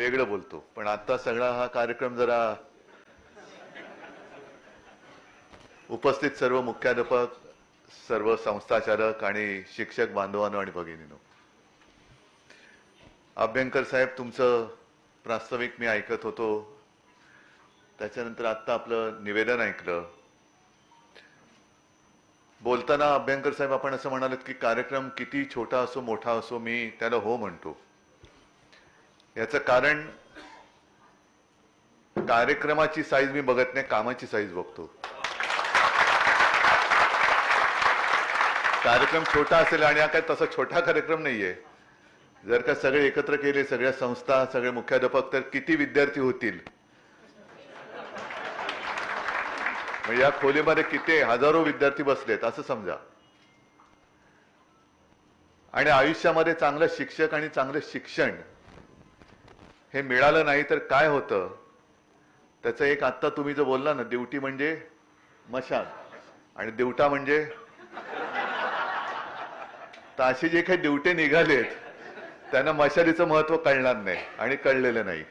वेगळं बोलतो, पण आता सगळा हा कार्यक्रम जरा उपस्थित सर्व मुख्याध्यापक, सर्व संस्थाचालक आणि शिक्षक बांधवांनो आणि भगिनींनो, अभ्यंकर साहेब तुमचं प्रास्ताविक मी ऐकत होतो, त्याच्यानंतर आता आपलं निवेदन ऐकलं. बोलताना अभ्यंकर साहेब आपण असं म्हणालात की कार्यक्रम किती छोटा असो मोठा असो मी त्याला हो म्हणतो. याचं कारण कार्यक्रमाची साईज मी बघत नाही, कामाची साईज बघतो. कार्यक्रम छोटा असेल आणि हा काय तसा छोटा कार्यक्रम नाहीये. जर का सगळे एकत्र केले, सगळ्या संस्था, सगळे मुख्याध्यापक, तर किती विद्यार्थी होतील. म्हणजे या खोलीमध्ये किती हजारो विद्यार्थी बसलेत असं समजा. आणि आयुष्यामध्ये चांगलं शिक्षक आणि चांगलं शिक्षण हे मिळालं नाही तर काय होतं त्याचं एक आत्ता तुम्ही जो बोलला ना, ड्युटी म्हणजे मशान आणि दिवटा म्हणजे, तर असे जे काही ड्युटे निघालेत त्यांना मशालीचं महत्व कळणार नाही आणि कळलेलं नाही.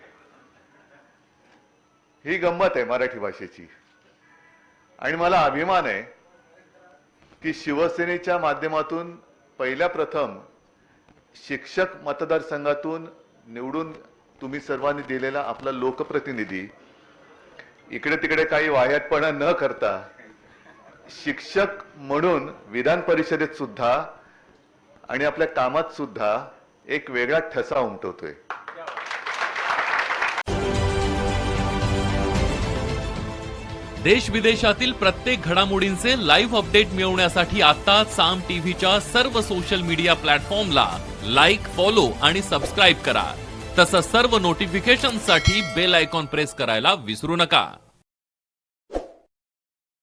ही गंमत आहे मराठी भाषेची. आणि मला अभिमान आहे की शिवसेनेच्या माध्यमातून पहिल्या प्रथम शिक्षक मतदारसंघातून निवडून तुम्ही सर्वांनी दिलेला आपला लोकप्रतिनिधी इकडे तिकडे काही वाह्यातपणा न करता शिक्षक म्हणून विधान परिषदेत सुद्धा आणि आपल्या कामात सुद्धा एक वेगळा ठसा उमटवतोय. देश विदेशातील प्रत्येक घडामोडींचे लाईव्ह अपडेट मिळवण्यासाठी आता साम टीव्हीच्या सर्व सोशल मीडिया प्लॅटफॉर्मला लाईक, फॉलो आणि सबस्क्राईब करा. तसंच सर्व नोटिफिकेशनसाठी बेल आयकॉन प्रेस करायला विसरू नका.